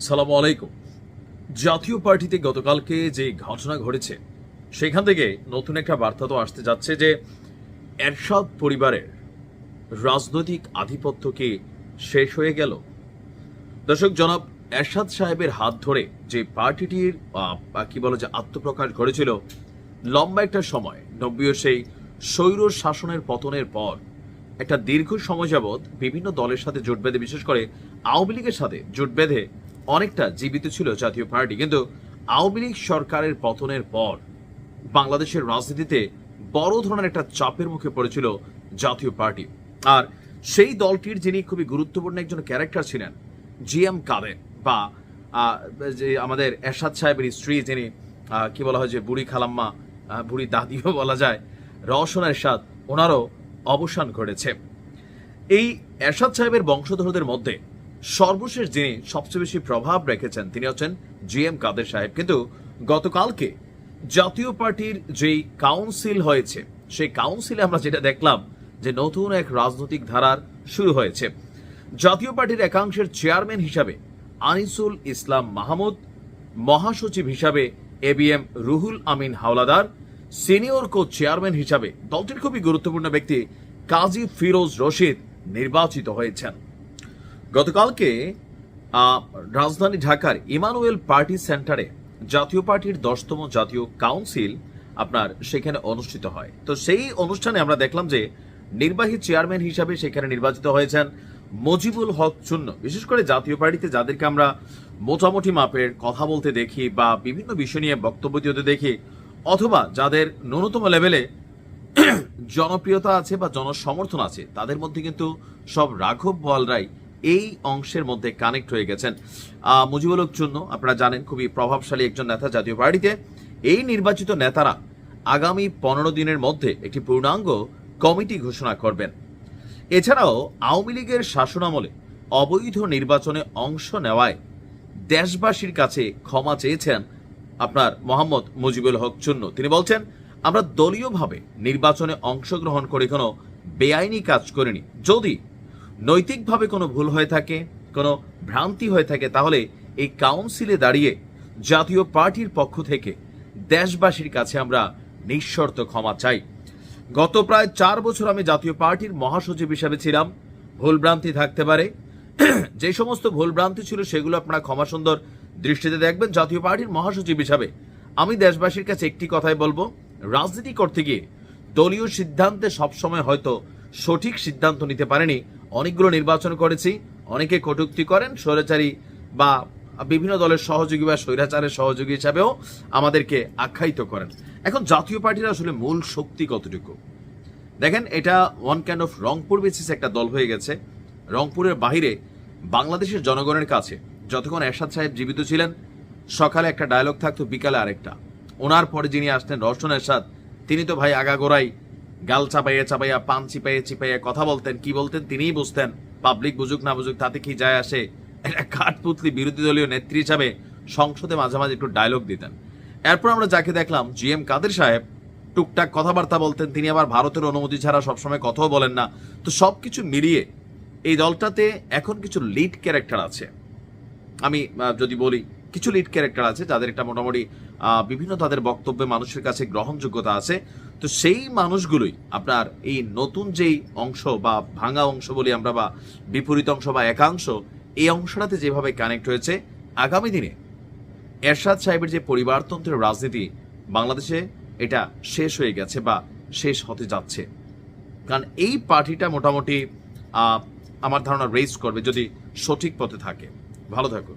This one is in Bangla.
সালামু আলাইকুম। জাতীয় পার্টিতে গতকালকে যে ঘটনা ঘটেছে সেখান থেকে নতুন একটা বার্তা তো আসতে যাচ্ছে যে এরশাদ পরিবারের রাজনৈতিক আধিপত্য কি শেষ হয়ে গেল। দর্শক, জনাব এরশাদ সাহেবের হাত ধরে যে পার্টিটির কি বলে যে আত্মপ্রকাশ ঘটেছিল, লম্বা একটা সময় 90 সেই স্বৈর শাসনের পতনের পর একটা দীর্ঘ সময় যাবৎ বিভিন্ন দলের সাথে জোট বেঁধে, বিশেষ করে আওয়ামী লীগের সাথে জোট বেঁধে অনেকটা জীবিত ছিল জাতীয় পার্টি। কিন্তু আওয়ামী লীগ সরকারের পতনের পর বাংলাদেশের রাজনীতিতে বড় ধরনের একটা চাপের মুখে পড়েছিল জাতীয় পার্টি। আর সেই দলটির যিনি খুবই গুরুত্বপূর্ণ একজন ক্যারেক্টার ছিলেন, জিএম কাদের, বা যে আমাদের এরশাদ সাহেবের স্ত্রী, যিনি কি বলা হয় যে বুড়ি খালাম্মা, বুড়ি দাদিও বলা যায়, রওশন এরশাদ, ওনারও অবসান ঘটেছে। এই এরশাদ সাহেবের বংশধরদের মধ্যে সর্বশেষ যিনি সবচেয়ে বেশি প্রভাব রেখেছেন তিনি হচ্ছেন জিএম কাদের সাহেব। কিন্তু গতকালকে জাতীয় পার্টির যেই কাউন্সিল হয়েছে, সেই কাউন্সিলে আমরা যেটা দেখলাম যে নতুন এক রাজনৈতিক ধারার শুরু হয়েছে। জাতীয় পার্টির একাংশের চেয়ারম্যান হিসাবে আনিসুল ইসলাম মাহমুদ, মহাসচিব হিসাবে ABM Ruhul Amin Howlader, senior co chairman হিসাবে দলটির খুবই গুরুত্বপূর্ণ ব্যক্তি কাজী ফিরোজ রশিদ নির্বাচিত হয়েছেন। গতকালকে রাজধানী ঢাকার ইমানুয়েল পার্টি সেন্টারে জাতীয় পার্টির 10তম জাতীয় কাউন্সিল আপনার সেখানে অনুষ্ঠিত হয়। তো সেই অনুষ্ঠানে আমরা দেখলাম যে নির্বাহী চেয়ারম্যান হিসাবে সেখানে নির্বাচিত হয়েছেন মুজিবুল হক চুন্নু। বিশেষ করে জাতীয় পার্টিতে যাদেরকে আমরা মোটামুটি মাপের কথা বলতে দেখি বা বিভিন্ন বিষয় নিয়ে বক্তব্য দিতে দেখি, অথবা যাদের ন্যূনতম লেভেলে জনপ্রিয়তা আছে বা জনসমর্থন আছে, তাদের মধ্যে কিন্তু সব রাঘব বোয়ালরাই এই অংশের মধ্যে কানেক্ট হয়ে গেছেন। মুজিবুল হক চুন্নু আপনারা জানেন খুবই প্রভাবশালী একজন নেতা জাতীয় পার্টিতে। এই নির্বাচিত নেতারা আগামী 15 দিনের মধ্যে একটি পূর্ণাঙ্গ কমিটি ঘোষণা করবেন। এছাড়াও আওয়ামী লীগের শাসনামলে অবৈধ নির্বাচনে অংশ নেওয়ায় দেশবাসীর কাছে ক্ষমা চেয়েছেন আপনার মোহাম্মদ মুজিবুল হক চুন্নু। তিনি বলছেন, আমরা দলীয়ভাবে নির্বাচনে অংশগ্রহণ করে কোনো বেআইনি কাজ করিনি। যদি নৈতিকভাবে কোনো ভুল হয়ে থাকে, কোনো ভ্রান্তি হয়ে থাকে, তাহলে এই কাউন্সিলে দাঁড়িয়ে জাতীয় পার্টির পক্ষ থেকে দেশবাসীর কাছে আমরা নিঃশর্ত ক্ষমা চাই। গত প্রায় 4 বছর আমি জাতীয় পার্টির মহাসচিব হিসেবে ছিলাম। ভুলভ্রান্তি থাকতে পারে, যে সমস্ত ভুলভ্রান্তি ছিল সেগুলো আপনারা ক্ষমা সুন্দর দৃষ্টিতে দেখবেন। জাতীয় পার্টির মহাসচিব হিসাবে আমি দেশবাসীর কাছে একটি কথাই বলবো, রাজনীতি করতে গিয়ে দলীয় সিদ্ধান্তে সবসময় হয়তো সঠিক সিদ্ধান্ত নিতে পারেনি। অনেকগুলো নির্বাচন করেছি, অনেকে কটূক্তি করেন, স্বৈরাচারী বা বিভিন্ন দলের সহযোগী বা স্বৈরাচারের সহযোগী হিসাবেও আমাদেরকে আখ্যায়িত করেন। এখন জাতীয় পার্টির আসলে মূল শক্তি কতটুকু দেখেন, এটা one kind of Rangpur basis একটা দল হয়ে গেছে। রংপুরের বাহিরে বাংলাদেশের জনগণের কাছে যতক্ষণ এরশাদ সাহেব জীবিত ছিলেন, সকালে একটা ডায়লগ থাকতো, বিকালে আরেকটা। ওনার পরে যিনি আসতেন রওশন এরশাদ, তিনি তো ভাই আগাগোড়াই গাল চাপাইয়া চাপাইয়া, পান চিপাইয়া চিপাইয়া কথা বলতেন। কি বলতেন তিনিই বুঝতেন, পাবলিক বুঝুক না বুঝুক তাতে কি যায় আসে। একটা কাঠপুতলি বিরোধী দলীয় নেত্রী হিসাবে সংসদে মাঝে মাঝে একটু ডায়লগ দিতেন। এরপর আমরা যাকে দেখলাম জিএম কাদের সাহেব, টুকটাক কথাবার্তা বলতেন। তিনি আবার ভারতের অনুমতি ছাড়া সবসময় কথাও বলেন না। তো সবকিছু মিলিয়ে এই দলটাতে এখন কিছু লিড ক্যারেক্টার আছে। আমি যদি বলি, কিছু লিড ক্যারেক্টার আছে যাদের একটা মোটামুটি বিভিন্ন তাদের বক্তব্যে মানুষের কাছে গ্রহণযোগ্যতা আছে। তো সেই মানুষগুলোই আপনার এই নতুন যেই অংশ বা ভাঙা অংশ বলি আমরা, বা বিপরীত অংশ বা একাংশ, এই অংশটাতে যেভাবে কানেক্ট হয়েছে, আগামী দিনে এরশাদ সাহেবের যে পরিবারতন্ত্রের রাজনীতি বাংলাদেশে, এটা শেষ হয়ে গেছে বা শেষ হতে যাচ্ছে। কারণ এই পার্টিটা মোটামুটি আমার ধারণা রেজ করবে যদি সঠিক পথে থাকে। ভালো থাকুন।